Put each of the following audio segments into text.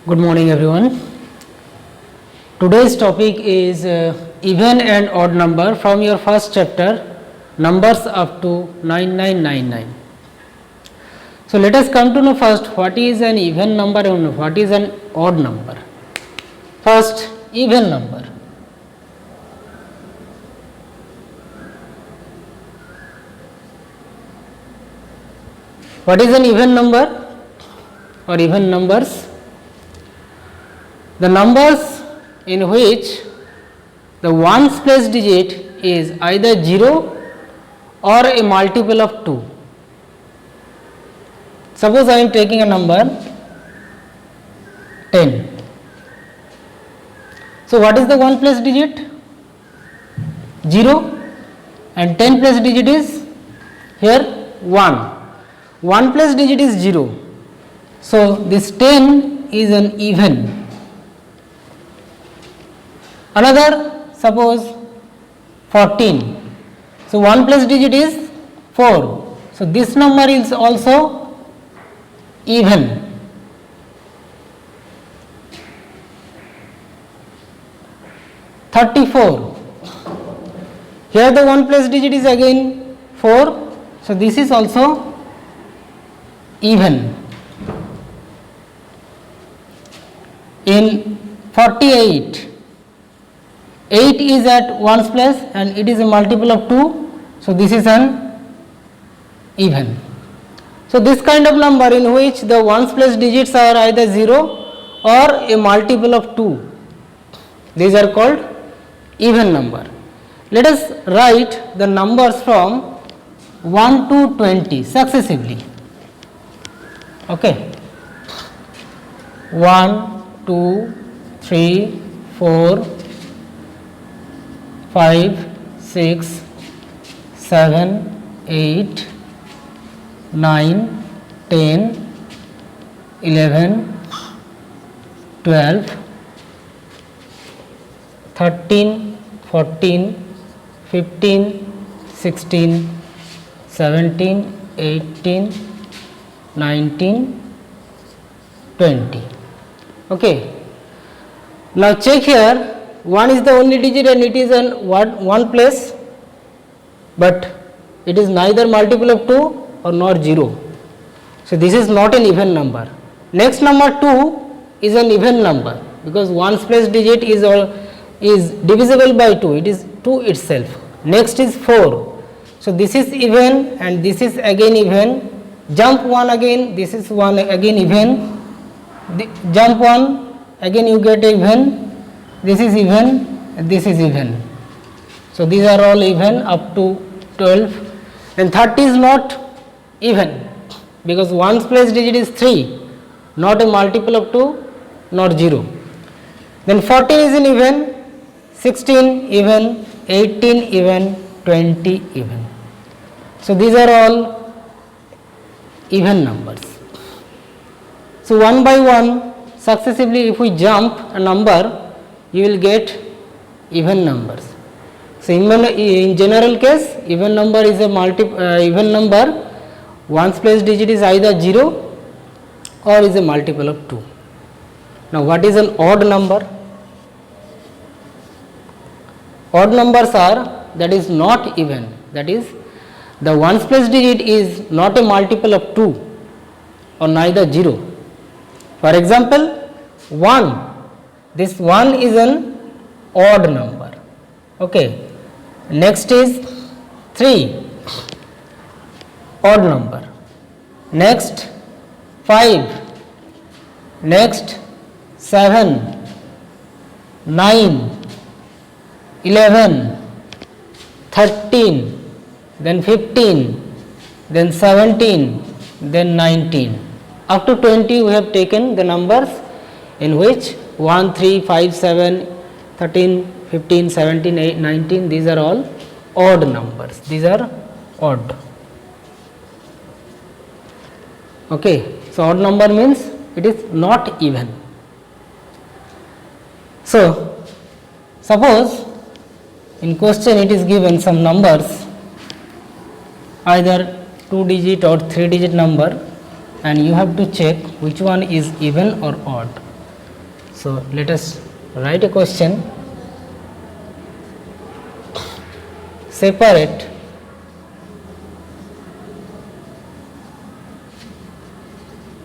Good morning everyone. Today's topic is even and odd number from your first chapter, numbers up to 9999. So let us come to know first what is an even number and what is an odd number. First, even number. What is an even number or even numbers? The numbers in which the ones place digit is either 0 or a multiple of 2. Suppose I am taking a number 10. So what is the 1 place digit? 0, and 10 place digit is here 1. 1 place digit is 0. So this 10 is an even. Another, suppose 14. So 1 place digit is 4. So this number is also even. (34). Here the 1 place digit is again 4. So this is also even. In 48. 8 is at 1's place and it is a multiple of 2. So this is an even. So this kind of number in which the 1's place digits are either 0 or a multiple of 2, these are called even number. Let us write the numbers from 1 to 20 successively. Okay. 1, 2, 3, 4, 5, 6, 7, 8, 9, 10, 11, 12, 13, 14, 15, 16, 17, 18, 19, 20. Okay. Now check here. 1 is the only digit and it is in one place, but it is neither multiple of 2 or nor 0. So this is not an even number. Next number 2 is an even number because 1's place digit is divisible by 2. It is 2 itself. Next is 4. So this is even and this is again even. Jump 1 again. This is 1 again even. Jump 1 again you get even. This is even, this is even. So these are all even up to 12. And 30 is not even because 1's place digit is 3, not a multiple of 2 nor 0. Then 14 is an even, 16 even, 18 even, 20 even. So these are all even numbers. So one by one successively if we jump a number, you will get even numbers. So in general case, even number is a even number. 1's place digit is either 0 or is a multiple of 2. Now what is an odd number? Odd numbers are that is not even. That is the 1's place digit is not a multiple of 2 or neither 0. For example, 1. This 1 is an odd number. Okay. Next is 3, odd number. Next 5. Next 7, 9, 11, 13, then 15, then 17, then 19. Up to 20 we have taken the numbers in which 1, 3, 5, 7, 13, 15, 17, 8, 19, these are all odd numbers. These are odd. Okay. So odd number means it is not even. So suppose in question it is given some numbers either 2 digit or 3 digit number and you have to check which one is even or odd. So let us write a question. Separate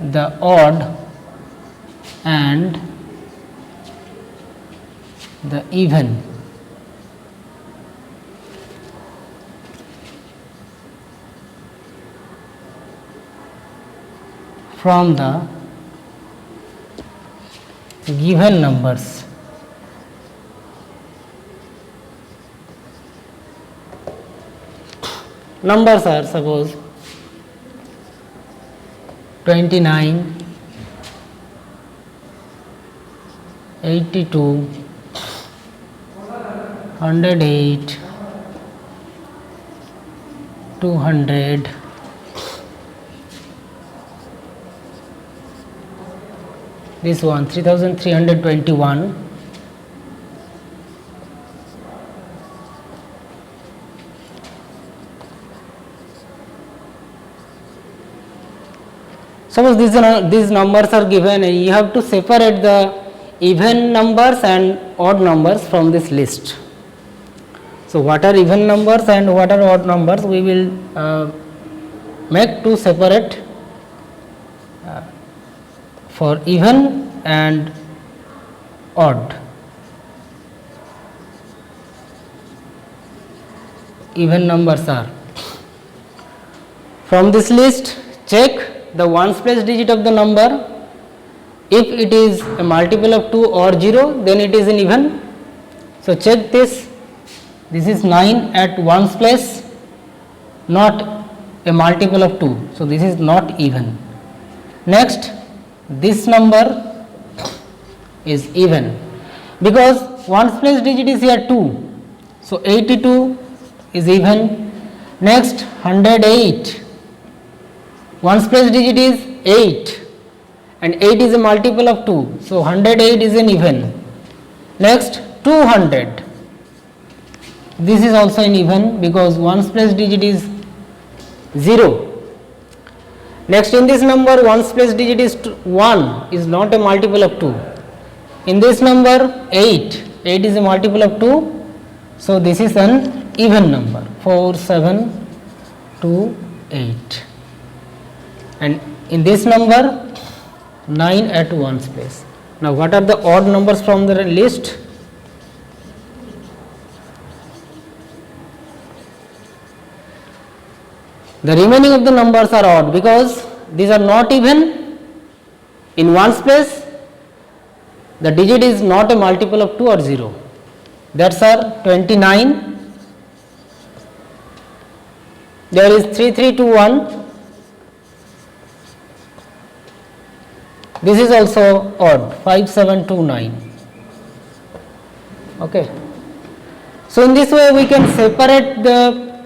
the odd and the even from the given numbers. Numbers are, suppose, 29, 82, 108, 200, this one 3321, suppose these numbers are given and you have to separate the even numbers and odd numbers from this list. So what are even numbers and what are odd numbers, we will make two separate for even and odd. Even numbers are, from this list check the ones place digit of the number. If it is a multiple of 2 or 0, then it is an even. So check this. This is 9 at ones place, not a multiple of 2. So this is not even. Next, this number is even because ones place digit is here 2. So 82 is even. Next, 108. Ones place digit is 8 and 8 is a multiple of 2. So 108 is an even. Next, 200. This is also an even because ones place digit is 0. Next, in this number ones place digit is 1 is not a multiple of 2. In this number 8 is a multiple of 2. So this is an even number 4728. And in this number 9 at ones place. Now what are the odd numbers from the list? The remaining of the numbers are odd because these are not even. In ones place the digit is not a multiple of 2 or 0. That's our 29. There is 3321. This is also odd, 5729. Okay. So in this way we can separate the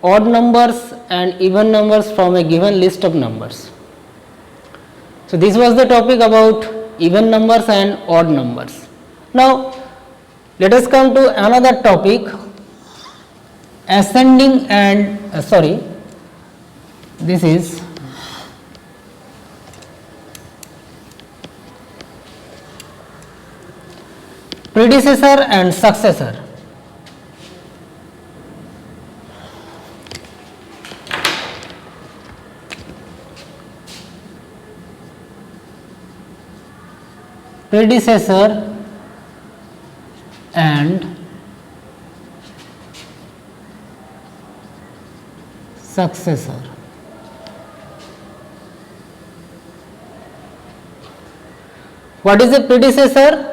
odd numbers and even numbers from a given list of numbers. So this was the topic about even numbers and odd numbers. Now let us come to another topic, ascending and this is predecessor and successor. Predecessor and successor. What is a predecessor?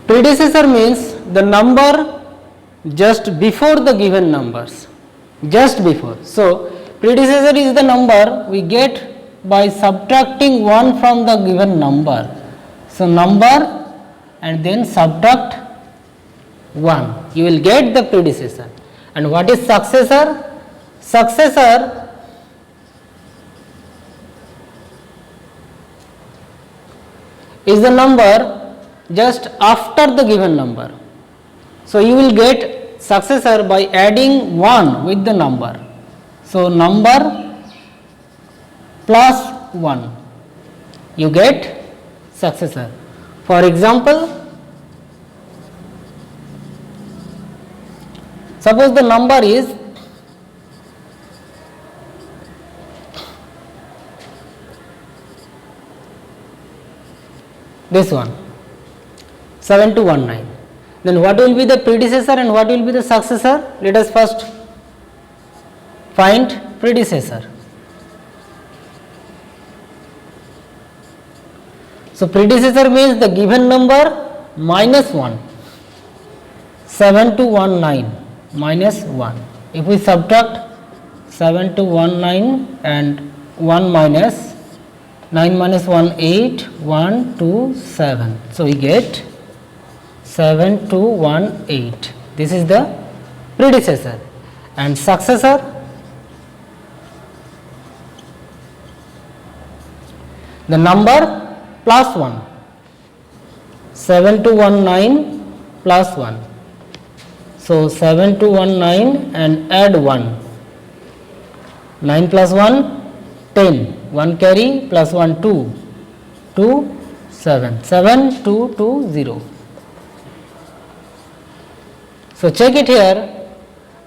Predecessor means the number just before the given numbers, just before. So predecessor is the number we get by subtracting 1 from the given number. So number and then subtract 1, you will get the predecessor. And what is successor? Successor is the number just after the given number. So you will get successor by adding 1 with the number. So number plus 1, you get successor. For example, suppose the number is this one 7219, then what will be the predecessor and what will be the successor? Let us first find predecessor. So predecessor means the given number minus 1, 7219 minus 1. If we subtract 7219 and 1 minus 9 minus 1 8, 1 2 7, so we get 7218. This is the predecessor. And successor, the number plus 1, 7219 plus 1. So 7219 and add 1, 9 plus 1 10, 1 carry plus 1 2, 2 7, 7220. So check it here,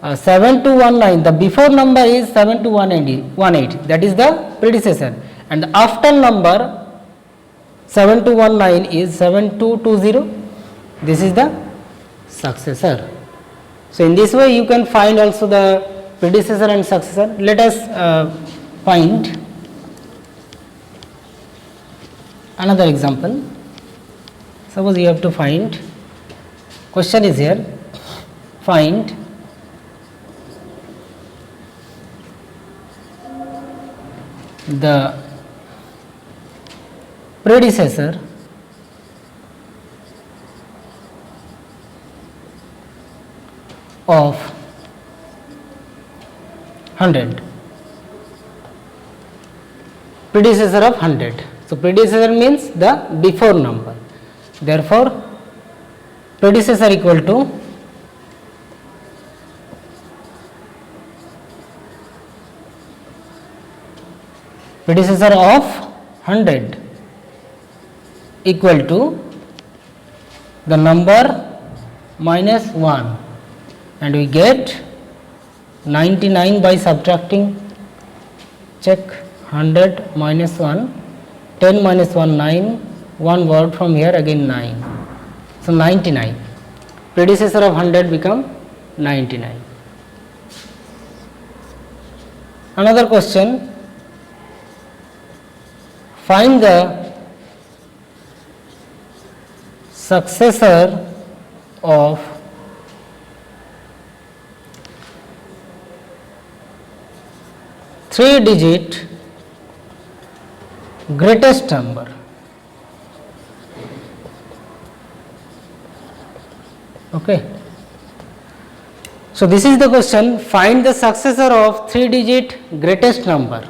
7219, the before number is 7218, that is the predecessor, and the after number 7219 is 7220, this is the successor. So in this way you can find also the predecessor and successor. Let us find another example. Suppose you have to find, question is here, find the predecessor of 100, predecessor of 100. So predecessor means the before number, therefore predecessor equal to predecessor of 100 equal to the number minus 1, and we get 99 by subtracting. Check, 100 minus 1, 10 minus 1 9, one word from here again 9, so 99, predecessor of 100 become 99. Another question, find the successor of three-digit greatest number. Okay. So this is the question, find the successor of three-digit greatest number.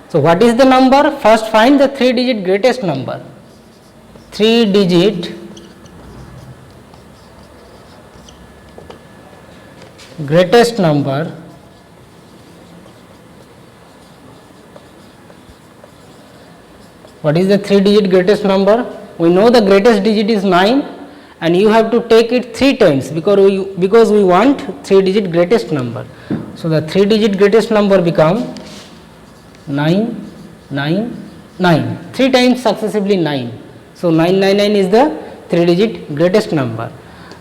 So what is the number? First find the three-digit greatest number. Three-digit greatest number What is the three-digit greatest number? We know the greatest digit is 9, and you have to take it 3 times because we want three-digit greatest number. So the three-digit greatest number become 9, 9, 9. 3 times successively 9. So 999 is the three-digit greatest number.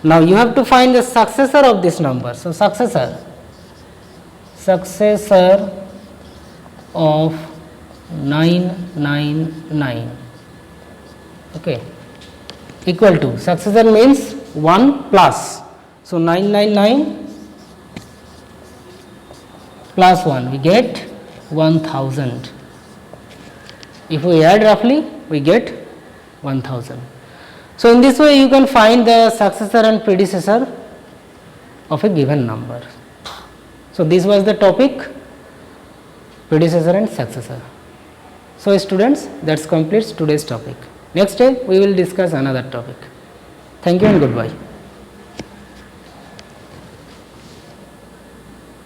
Now you have to find the successor of this number. So successor of 999, okay, equal to, successor means 1 plus, so 999 plus 1, we get 1000. If we add roughly, we get 1000. So in this way you can find the successor and predecessor of a given number. So this was the topic, predecessor and successor. So students, that completes today's topic. Next day we will discuss another topic. Thank you and goodbye.